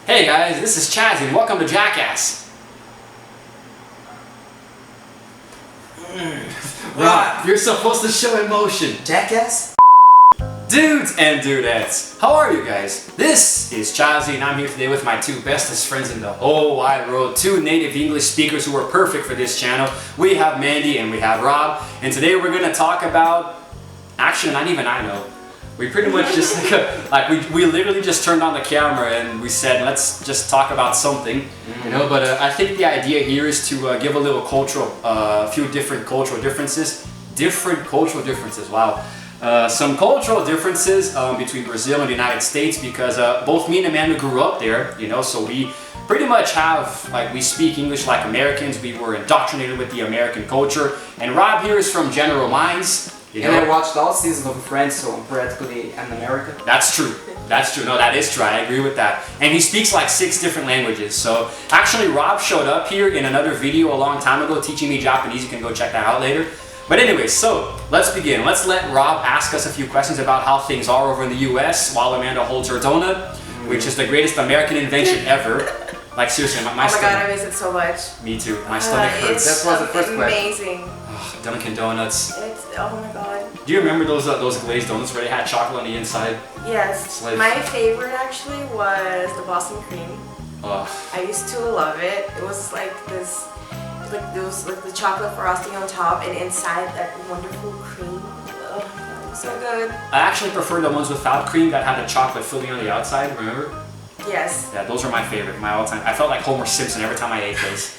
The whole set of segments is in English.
Hey guys, this is Chaz and welcome to Jackass. Rob, you're supposed to show emotion. Jackass? Dudes and dudettes, how are you guys? This is Chazzy and I'm here today with my two bestest friends in the whole wide world, two native English speakers who are perfect for this channel. We have Mandy and we have Rob, and today we're going to talk about, actually not even I know, we pretty much just, we literally just turned on the camera and we said, let's just talk about something, you know, but I think the idea here is to give a little cultural, few different cultural differences, wow. Some cultural differences between Brazil and the United States because both me and Amanda grew up there, you know, so we pretty much have, we speak English like Americans, we were indoctrinated with the American culture, and Rob here is from General Mines. You know? And I watched all seasons of Friends, so I'm practically an American. That's true. That's true. No, that is true. I agree with that. And he speaks like 6 different languages. So actually, Rob showed up here in another video a long time ago teaching me Japanese. You can go check that out later. But anyway, so let's begin. Let's let Rob ask us a few questions about how things are over in the US while Amanda holds her donut, which is the greatest American invention ever. Like seriously, my stomach. Oh my god, I miss it so much. Me too. My stomach hurts. That was the first amazing. question. Oh, Dunkin' Donuts. Oh my god. Do you remember those glazed donuts where they had chocolate on the inside? Yes. My favorite actually was the Boston cream. I used to love it. It was like this, there was like the chocolate frosting on top and inside that wonderful cream. Oh, so good. I actually prefer the ones without cream that had the chocolate filling on the outside. Remember? Yes. Yeah, those are my favorite, my all-time. I felt like Homer Simpson every time I ate those.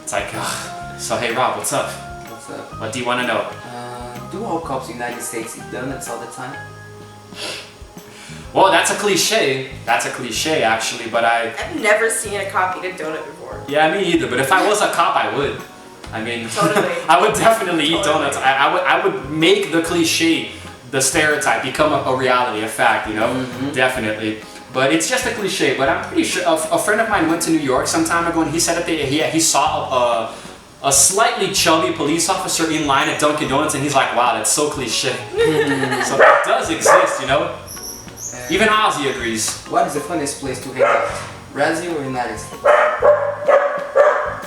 It's like, ugh. So hey Rob, what's up? What's up? What do you want to know? Do all cops in the United States eat donuts all the time? Well, that's a cliche. That's a cliche actually, but I've never seen a cop eat a donut before. Yeah, me either, but if I was a cop, I would. I mean, totally. I would definitely eat donuts. I would make the cliche, the stereotype, become a reality, a fact, you know? Definitely. But it's just a cliche, but I'm pretty sure, a friend of mine went to New York some time ago and he said that he saw a slightly chubby police officer in line at Dunkin' Donuts and he's like, wow, that's so cliche. So it does exist, you know? Even Ozzy agrees. What is the funniest place to hang out? Brazil or United States?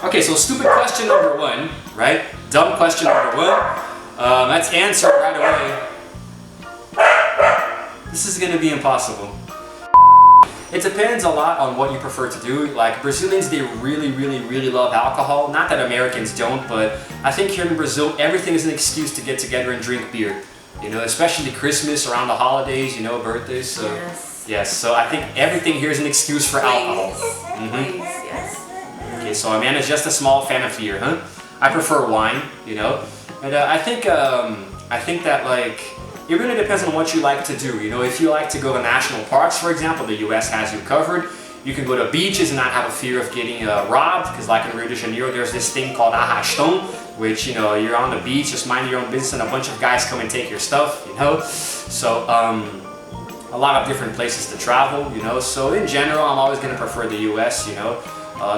Okay, so stupid question number 1, right? Dumb question number 1. Let's answer it right away. This is gonna be impossible. It depends a lot on what you prefer to do. Like Brazilians, they really love alcohol. Not that Americans don't, but I think here in Brazil, everything is an excuse to get together and drink beer. You know, especially Christmas, around the holidays, you know, birthdays. So yes, so I think everything here is an excuse for alcohol. Please, yes. Okay, so Amanda's just a small fan of beer, huh? I prefer wine, you know, and I think that like. It really depends on what you like to do. You know, if you like to go to national parks, for example, the US has you covered. You can go to beaches and not have a fear of getting robbed, because like in Rio de Janeiro, there's this thing called arrastão, which, you know, you're on the beach, just mind your own business, and a bunch of guys come and take your stuff, you know. So, a lot of different places to travel, you know. So in general, I'm always going to prefer the US, you know.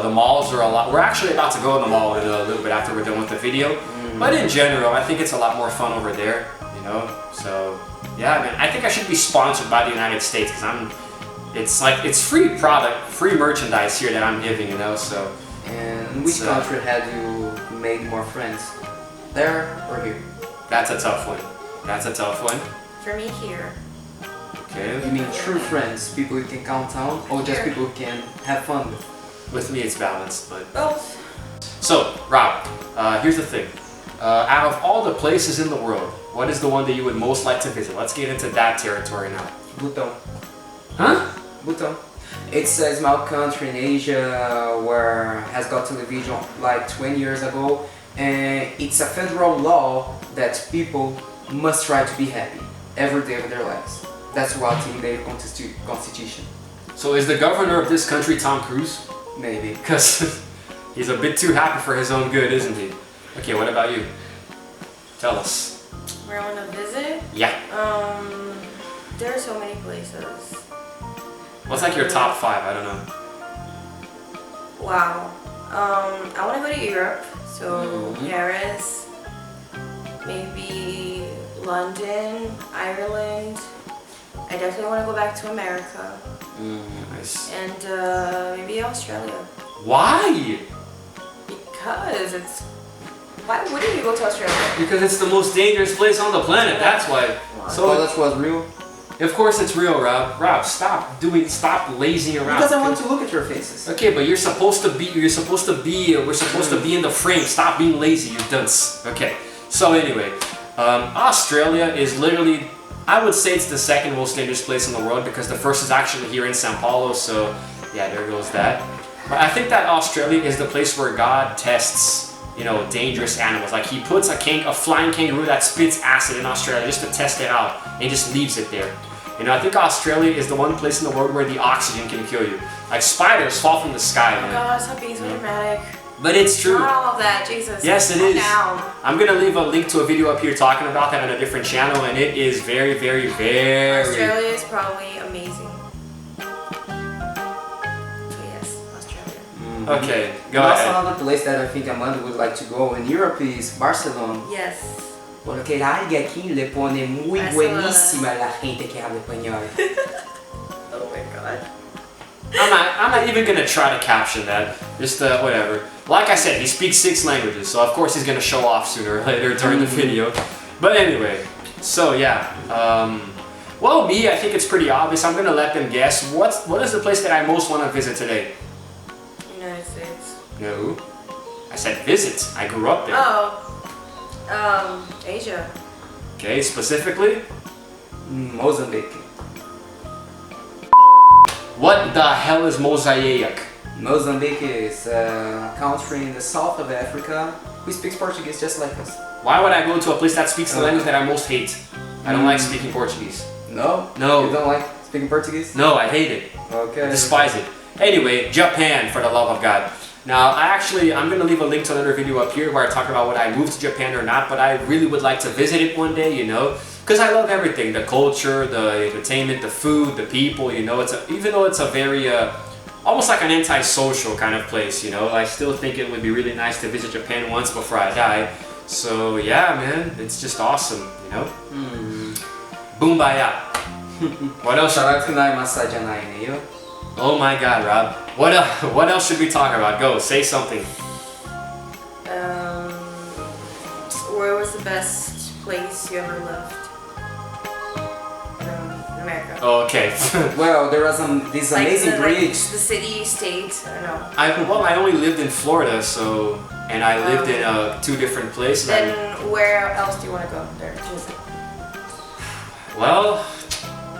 The malls are a lot. We're actually about to go in the mall in a little bit after we're done with the video. But in general, I think it's a lot more fun over there. You know, so yeah, man, I think I should be sponsored by the United States because it's free product, free merchandise here that I'm giving, you know, so. And which country had you made more friends? There or here? That's a tough one. That's a tough one. For me, here. Okay. You mean true friends, people you can count on, or just people you can have fun with? With me, it's balanced, but. Both. So, Rob, here's the thing. Out of all the places in the world, what is the one that you would most like to visit? Let's get into that territory now. Bhutan. Huh? Bhutan. It's a small country in Asia where has got television like 20 years ago, and it's a federal law that people must try to be happy every day of their lives. That's what in their constitution. So is the governor of this country Tom Cruise? Maybe. Because he's a bit too happy for his own good, isn't he? Okay, what about you? Tell us. Where I want to visit? Yeah. There are so many places. What's like your top 5? I don't know. Wow. I want to go to Europe. So Paris, maybe London, Ireland. I definitely want to go back to America. Nice. And maybe Australia. Why? Because it's... Why wouldn't you go to Australia? Because it's the most dangerous place on the planet, that's why. So that's what's real? Of course it's real, Rob. Rob, stop lazing around. Because I want to look at your faces. Okay, but we're supposed to be in the frame. Stop being lazy, you dunce. Okay, so anyway, Australia is literally, I would say it's the second most dangerous place in the world because the first is actually here in Sao Paulo, so yeah, there goes that. But I think that Australia is the place where God tests, you know, dangerous animals. Like he puts a flying kangaroo that spits acid in Australia just to test it out and he just leaves it there. You know, I think Australia is the one place in the world where the oxygen can kill you. Like spiders fall from the sky, man. Oh god, stop being so dramatic. But it's true. Not all of that, Jesus. Yes, it is. Down. I'm gonna leave a link to a video up here talking about that on a different channel, and it is very, very, very... Australia is probably amazing. So yes, Australia. Okay, go Also, ahead. another place that I think Amanda would like to go in Europe is Barcelona. Yes. Porque el área aquí le pone muy buenísima la gente que habla español. Oh my god. I'm not even gonna try to caption that. Just whatever. Like I said, he speaks 6 languages, so of course he's gonna show off sooner or later during the video. But anyway, so yeah. Well, me, I think it's pretty obvious. I'm gonna let them guess. What is the place that I most want to visit today? United States. No. I said visit. I grew up there. Oh. Asia. Okay, specifically? Mozambique. What the hell is mosaic? Mozambique is a country in the south of Africa who speaks Portuguese just like us. Why would I go to a place that speaks the language that I most hate? I don't like speaking Portuguese. No? No. You don't like speaking Portuguese? No, I hate it. Okay. I despise it. Anyway, Japan, for the love of God. Now, I'm going to leave a link to another video up here where I talk about whether I moved to Japan or not, but I really would like to visit it one day, you know, because I love everything, the culture, the entertainment, the food, the people, you know, even though it's a very, almost like an anti-social kind of place, you know, I still think it would be really nice to visit Japan once before I die. So, yeah, man, it's just awesome, you know. Boombaya. What else? Oh my God, Rob. What else should we talk about? Go, say something. Where was the best place you ever lived? In America. Oh, okay. Well, there was this amazing bridge. The city, state, I don't know. I only lived in Florida, so, and I lived in 2 different places. Then where else do you want to go there to visit? Well,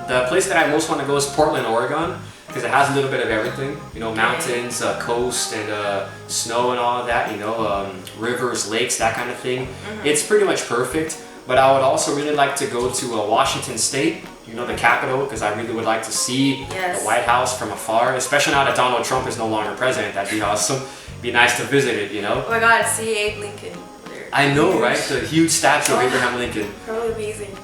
the place that I most want to go is Portland, Oregon, because it has a little bit of everything. You know, mountains, coast, and snow and all of that, you know, rivers, lakes, that kind of thing. It's pretty much perfect, but I would also really like to go to Washington State, you know, the capital, because I really would like to see the White House from afar, especially now that Donald Trump is no longer president. That'd be awesome. It'd be nice to visit it, you know. Oh my God, see Abe Lincoln there. I know, right? The huge statue of Abraham Lincoln. Probably amazing.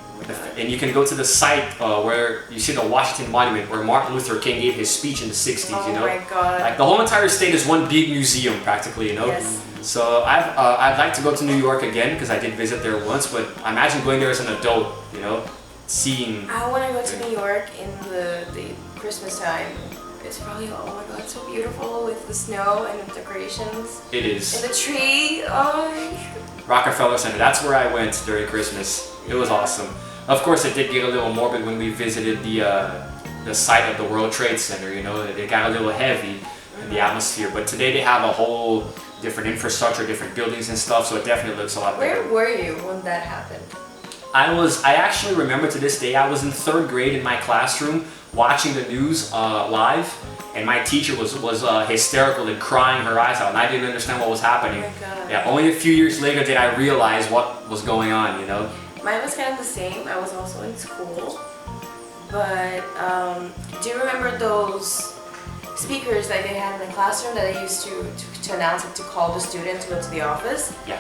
And you can go to the site where you see the Washington Monument where Martin Luther King gave his speech in the 60s, you know? Oh my God. Like the whole entire state is one big museum practically, you know? Yes. So I'd like to go to New York again because I did visit there once, but I imagine going there as an adult, you know? Seeing... I want to go to New York in the Christmas time. It's probably, oh my God, so beautiful with the snow and the decorations. It is. And the tree, oh. Rockefeller Center, that's where I went during Christmas. It was awesome. Of course, it did get a little morbid when we visited the site of the World Trade Center, you know, it got a little heavy in the atmosphere, but today they have a whole different infrastructure, different buildings and stuff, so it definitely looks a lot better. Where were you when that happened? I actually remember to this day, I was in 3rd grade in my classroom watching the news live, and my teacher was hysterical and crying her eyes out, and I didn't understand what was happening. Oh my God. Yeah, only a few years later did I realize what was going on, you know? Mine was kind of the same. I was also in school. But do you remember those speakers that they had in the classroom that they used to announce it, to call the students to go to the office? Yeah.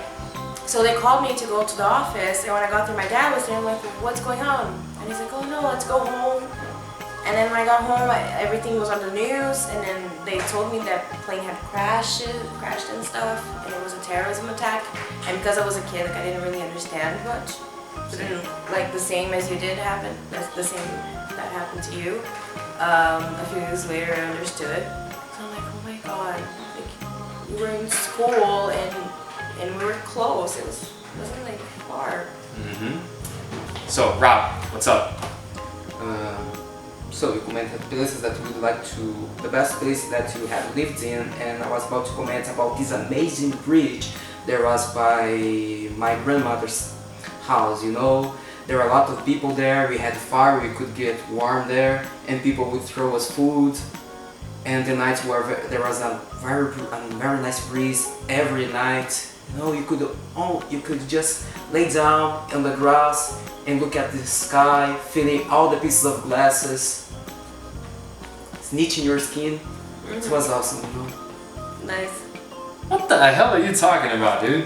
So they called me to go to the office, and when I got there, my dad was there. I'm like, what's going on? And he's like, oh no, let's go home. And then when I got home, everything was on the news, and then they told me that the plane had crashed and stuff, and it was a terrorism attack. And because I was a kid, I didn't really understand much. But then, like the same as you did happen, that's the same that that happened to you. A few years later, I understood. So I'm like, oh my god, like we were in school and we were close. It wasn't like far. So Rob, what's up? So you commented places that you would like to, the best place that you have lived in, and I was about to comment about this amazing bridge there was by my grandmother's house, you know. There were a lot of people there, we had fire, we could get warm there, and people would throw us food. And the nights were, there was a very nice breeze every night. You know, you could just lay down on the grass and look at the sky, feeling all the pieces of glasses snitching your skin. It was awesome, you know. Nice. What the hell are you talking about, dude?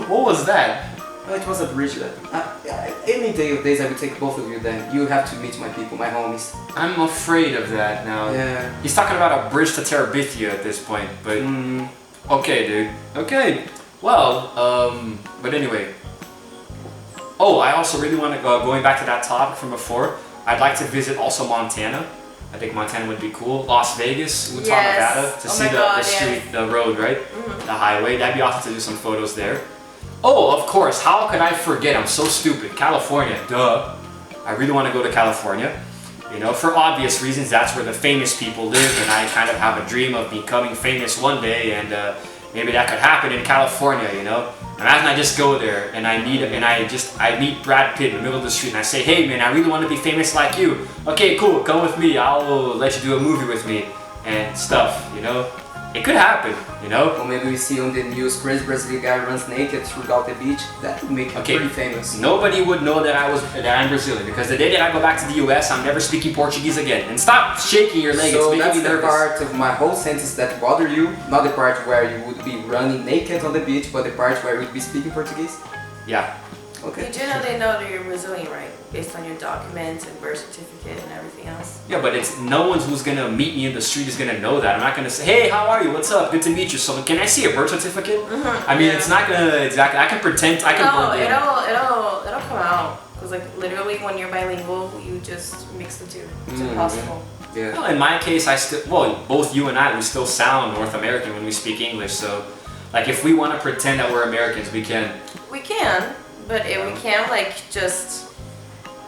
What was that? Oh, it was a bridge that any day of days I would take both of you then. You have to meet my people, my homies. I'm afraid of that now. Yeah. He's talking about a bridge to Terabithia at this point, but okay, dude. Okay. Well, but anyway. Oh, I also really want to go, going back to that topic from before, I'd like to visit also Montana. I think Montana would be cool. Las Vegas, Utah, Nevada, to see the street, the road, right? The highway. That'd be awesome to do some photos there. Oh, of course. How could I forget? I'm so stupid. California, duh. I really want to go to California. You know, for obvious reasons, that's where the famous people live, and I kind of have a dream of becoming famous one day, and maybe that could happen in California, you know? Imagine I just go there and I meet Brad Pitt in the middle of the street and I say, hey man, I really want to be famous like you. Okay, cool, come with me, I'll let you do a movie with me and stuff, you know? It could happen, you know? Or maybe we see on the news, crazy Brazilian guy runs naked throughout the beach. That would make him pretty famous. Nobody would know that I'm Brazilian, because the day that I go back to the US, I'm never speaking Portuguese again. And stop shaking your leg, so it's making me nervous. That's the part of my whole sentence that bother you, not the part where you would be running naked on the beach, but the part where you would be speaking Portuguese? Yeah. Okay. You do know they know that you're Brazilian, right? Based on your documents and birth certificate and everything else. Yeah, but it's no one who's gonna meet me in the street is gonna know that. I'm not gonna say, hey, how are you? What's up? Good to meet you. So can I see a birth certificate? I mean, it's not gonna exactly. I can pretend. I can. No, it'll come out. Cause like literally, when you're bilingual, you just mix the two. It's impossible. Yeah. Well, in my case, both you and I, we still sound North American when we speak English. So, like, if we want to pretend that we're Americans, we can. We can, but if we can't like just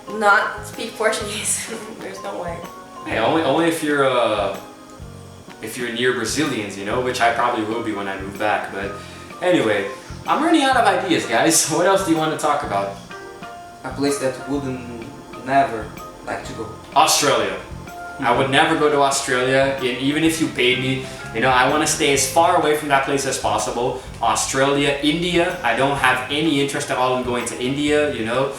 not speak Portuguese, there's no way. Hey, only if you're near Brazilians, you know, which I probably will be when I move back. But anyway, I'm running out of ideas, guys. What else do you want to talk about? A place that wouldn't never like to go. Australia. I would never go to Australia, and even if you paid me, you know, I want to stay as far away from that place as possible. Australia, India, I don't have any interest at all in going to India, you know.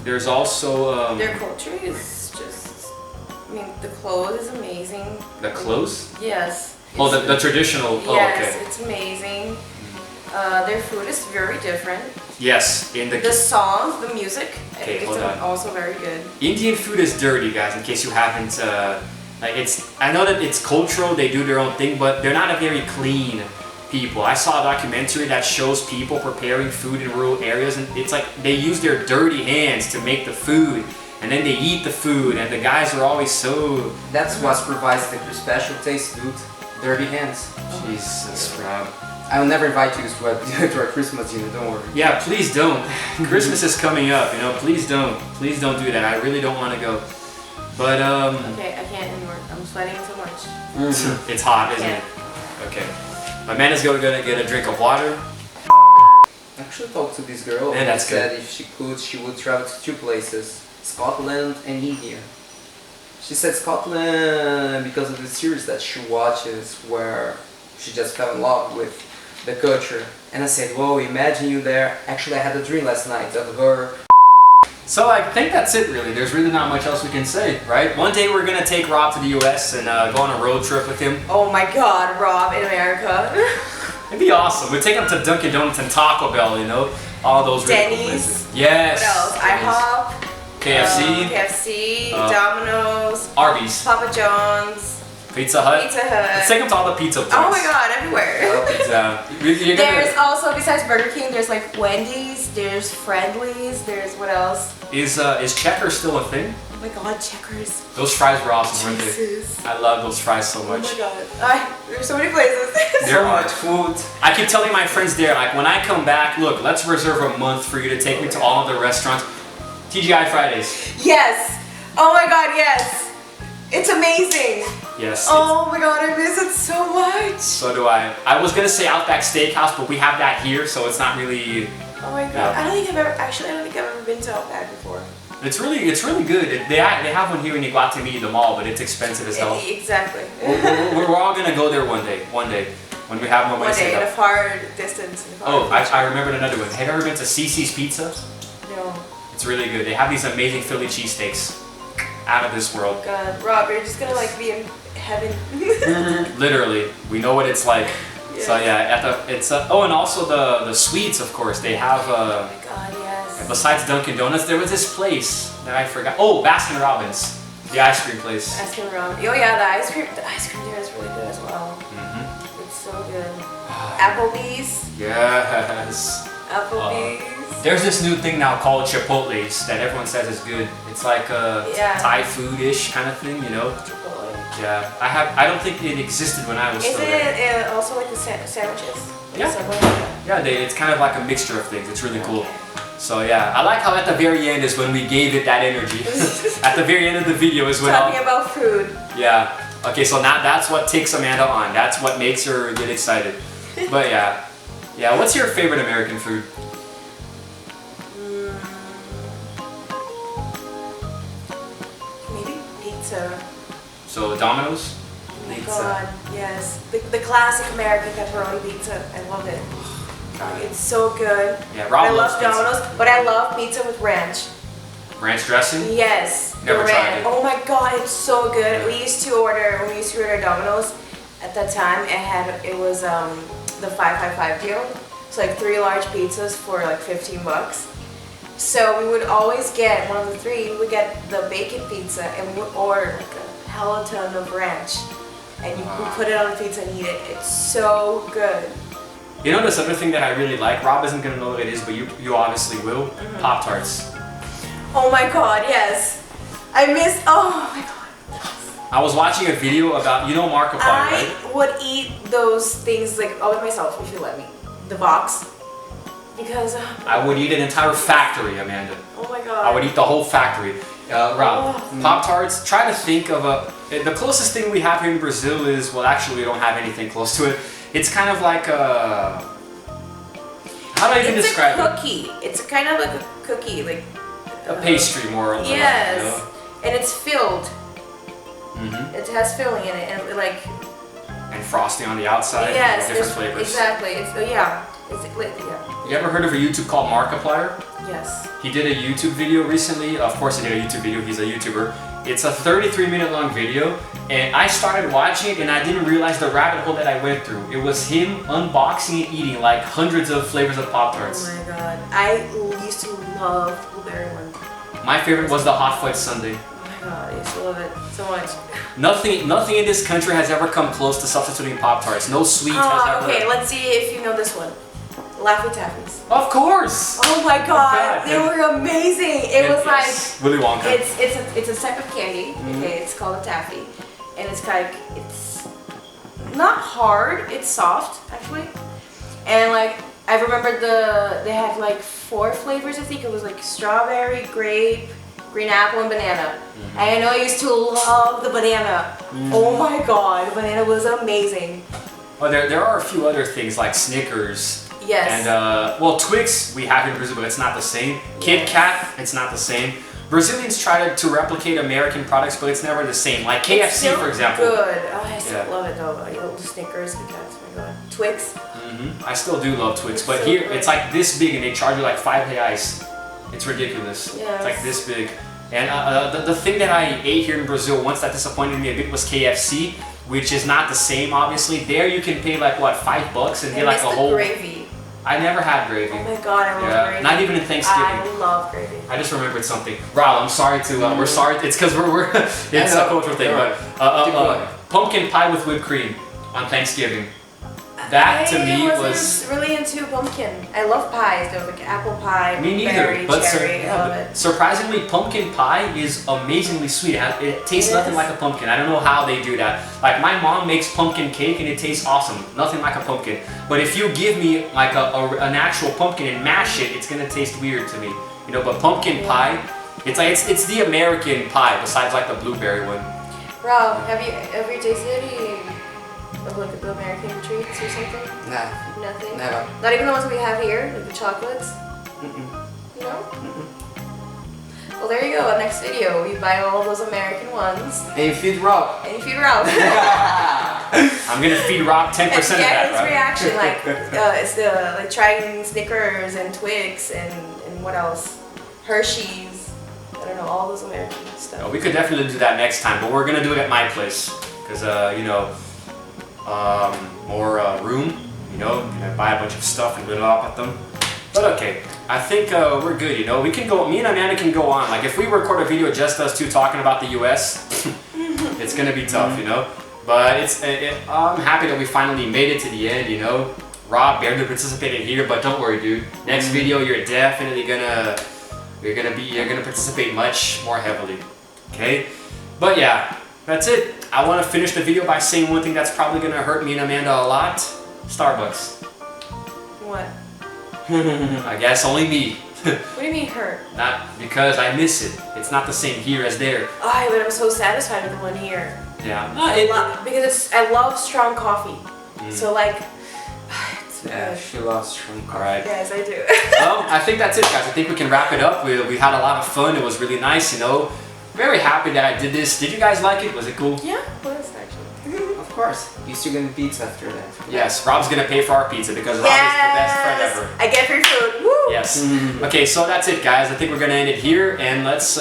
There's also... their culture is just, I mean, the clothes is amazing. The clothes? Yes. Oh, the traditional, yes, okay. It's amazing. Their food is very different. Yes, the songs, the music, okay, it's also very good. Indian food is dirty, guys, in case you haven't, I know that it's cultural, they do their own thing, but they're not a very clean people. I saw a documentary that shows people preparing food in rural areas, and it's like they use their dirty hands to make the food, and then they eat the food, and the guys are always so... That's what provides the special taste, dude. Dirty hands. Jesus, Rob. I'll never invite you to our Christmas dinner, don't worry. Yeah, please don't. Christmas is coming up, you know, please don't. Please don't do that. I really don't want to go. But, Okay, I can't anymore. I'm sweating so much. It's hot, isn't it? Okay. My man is gonna get a drink of water. I actually talked to this girl and that's said if she could, she would travel to two places, Scotland and India. She said Scotland because of the series that she watches where she just fell in love with the culture. And I said, whoa, imagine you there. Actually, I had a dream last night of her. So I think that's it really. There's really not much else we can say, right? One day we're gonna take Rob to the US and go on a road trip with him. Oh my god, Rob in America. It'd be awesome. We'd take him to Dunkin' Donuts and Taco Bell, you know? All those really cool Denny's. places. Yes. What else? IHOP. KFC. KFC, Domino's. Arby's. Papa John's. Pizza Hut. Pizza Hut. Let's take him to all the pizza places. Oh my god, everywhere. Pizza. There's also, besides Burger King, there's like Wendy's. there's Friendlies, there's what else? Is Checkers still a thing? Oh my god, Checkers. Those fries were awesome, weren't they? Jesus. I love those fries so much. Oh my god. There's so many places. So much food. I keep telling my friends there, like when I come back, look, let's reserve a month for you to take me to all of the restaurants. TGI Fridays. Yes. Oh my god, yes. It's amazing. Yes. Oh my god, I miss it so much. So do I. I was gonna say Outback Steakhouse, but we have that here, so it's not really. Oh my god. Yeah. I don't think I've ever been to Outback before. It's really good. They have one here in Iguatemi, the mall, but it's expensive as hell. Exactly. We're all gonna go there one day, when we have more money One day saved in a up. far distance. Oh, I remembered another one. Have you ever been to CC's Pizza? No. It's really good. They have these amazing Philly cheesesteaks. Out of this world. God, Rob, you're just gonna like be in heaven. Literally, we know what it's like. Yeah. So yeah, oh, and also the sweets, of course. They have Oh my god, yes. besides Dunkin' Donuts, there was this place that I forgot. Oh, Baskin Robbins, the ice cream place. Asking around. Oh yeah, the ice cream there is really good as well. Mm-hmm. It's so good. Applebee's. Yes. Applebee's. There's this new thing now called Chipotle's that everyone says is good. It's like a Yeah. Thai food-ish kind of thing, you know? Chipotle. Yeah. I don't think it existed when I was still Isn't there. it also like the sandwiches? Yeah. Subway? Yeah, it's kind of like a mixture of things. It's really cool. Okay. So yeah, I like how at the very end is when we gave it that energy. At the very end of the video is when Talking about food. Yeah. Okay, so now that's what takes Amanda on. That's what makes her get excited. But yeah. Yeah, what's your favorite American food? Maybe pizza. So Domino's? Oh my god, yes. The classic American pepperoni pizza. I love it. It's so good. Yeah, Rob I loves love pizza. Domino's, but I love pizza with ranch. Ranch dressing? Yes. Never the tried ranch. it. Oh my god, it's so good. When we used to order Domino's, at that time it was the 555 deal. So like 3 large pizzas for like $15. So we would always get one of the 3. We would get the bacon pizza and we would order like a hell ton of ranch. And you would put it on the pizza and eat it. It's so good. You know this other thing that I really like? Rob isn't gonna know what it is, but you obviously will. Pop-Tarts. Oh my god, yes. Oh my god. I was watching a video about, you know Markiplier, right? I would eat those things like all by myself if you let me. The box. Because I would eat an entire factory, Amanda. oh my god. I would eat the whole factory. Rob, Oh. Pop-Tarts, try to think of the closest thing we have here in Brazil is, well actually we don't have anything close to it. It's kind of like a, how do I even describe It's a cookie. It's kind of like a cookie, like it? A pastry more or less. yes. You know? And it's filled. Mm-hmm. It has filling in it and like And frosting on the outside, yes, different it's- flavors. Exactly. It's yeah. It's like yeah. You ever heard of a YouTube called Markiplier? Yes. He did a YouTube video recently. Of course he did a YouTube video, he's a YouTuber. It's a 33-minute long video, and I started watching it and I didn't realize the rabbit hole that I went through. It was him unboxing and eating like hundreds of flavors of Pop-Tarts. Oh my god. I used to love blueberry one. My favorite was the hot fudge sundae. Oh my god, I used to love it so much. Nothing in this country has ever come close to substituting Pop-Tarts. No sweet has ever... Okay, let's see if you know this one. Laffy Taffies. Of course! Oh my god, God. they were amazing. It was like Yes, Willy Wonka. it's a type of candy. Okay, it's called a taffy, and it's like it's not hard. It's soft actually, and like I remember they had like 4 flavors. I think it was like strawberry, grape, green apple, and banana. And I know I used to love the banana. Oh my god, the banana was amazing. Oh, there are a few other things like Snickers. Yes. And well, Twix we have in Brazil, but it's not the same. Kit Kat, it's not the same. Brazilians try to replicate American products, but it's never the same. Like KFC, It's still for example. Good. Oh, I still Yeah. love it though. I love the Snickers, Kit Kats. Oh my god. Twix. I still do love Twix, It's but so here good. it's like this big, and they charge you like 5 reais. It's ridiculous. Yes. It's like this big. And the thing that I ate here in Brazil once that disappointed me a bit was KFC, which is not the same, obviously. There you can pay like what, $5 and get like a the whole. gravy. I never had gravy. Oh my god, I love gravy. Not even in Thanksgiving. I love gravy. I just remembered something. Rob, I'm sorry to. We're sorry. It's because we're. It's a cultural thing, but pumpkin pie with whipped cream on Thanksgiving. That to me I was wasn't really into pumpkin. I love pies. There was like apple pie, me blueberry, neither. But, cherry. I love it. surprisingly, pumpkin pie is amazingly sweet. It tastes nothing like a pumpkin. I don't know how they do that. Like my mom makes pumpkin cake and it tastes awesome. Nothing like a pumpkin. But if you give me like an actual pumpkin and mash it, it's gonna taste weird to me. You know, but pumpkin pie, it's like it's the American pie besides like the blueberry one. Rob, have you ever tasted any of like the American treats or something? Nah, Nothing? never. Not even the ones we have here, like the chocolates? No? Well, there you go. Next video, we buy all those American ones. And you feed Rob. And you feed Rob. I'm gonna feed Rob 10% of and that, get his right? reaction, like it's the like trying Snickers and Twix and what else? Hershey's. I don't know, all those American stuff. We could definitely do that next time, but we're gonna do it at my place because you know, more room. You know, buy a bunch of stuff and little up at them. But okay, I think we're good. You know, we can go. Me and Amanda can go on. Like if we record a video just us two talking about the U.S., it's gonna be tough. You know, but I'm happy that we finally made it to the end. You know, Rob barely participated here, but don't worry, dude. Next video, you're definitely gonna participate much more heavily. Okay, but yeah, that's it. I want to finish the video by saying one thing that's probably gonna hurt me and Amanda a lot. Starbucks. What? I guess only me. What do you mean hurt? Not because I miss it. It's not the same here as there. Oh, but I'm so satisfied with the one here. Yeah. Because I love strong coffee. So like, it's Yeah, good. she loves strong coffee. Alright. Yes, I do. Well, I think that's it, guys. I think we can wrap it up. We had a lot of fun. It was really nice, you know. Very happy that I did this. Did you guys like it? Was it cool? Yeah, it was actually. Of course. You still gonna pizza after that. Yes, Rob's gonna pay for our pizza because Rob is the best friend ever. I get free food. Woo! Yes. Okay, so that's it, guys. I think we're gonna end it here, and let's.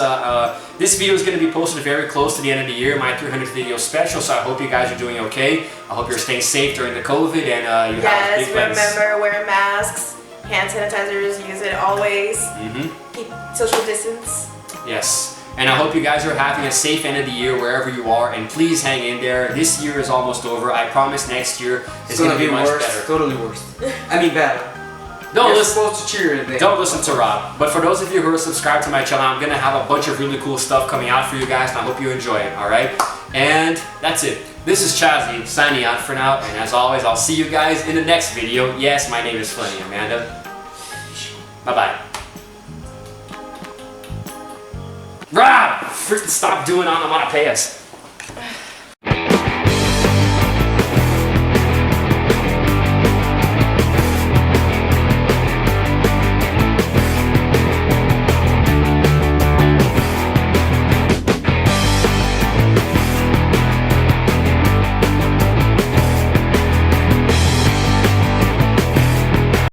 This video is gonna be posted very close to the end of the year, my 300th video special. So I hope you guys are doing okay. I hope you're staying safe during the COVID, and you have big plans. Remember, wear masks, hand sanitizers, use it always. Keep social distance. Yes. And I hope you guys are having a safe end of the year wherever you are, and please hang in there. This year is almost over. I promise next year is going to be much better. Totally worse. I mean better. You're supposed to cheer it. Don't listen to Rob. But for those of you who are subscribed to my channel, I'm going to have a bunch of really cool stuff coming out for you guys, and I hope you enjoy it, alright? And that's it. This is Chazzy signing out for now, and as always, I'll see you guys in the next video. Yes, my name is Funny, Amanda. Bye-bye. Rob! Stop doing onomatopoeias.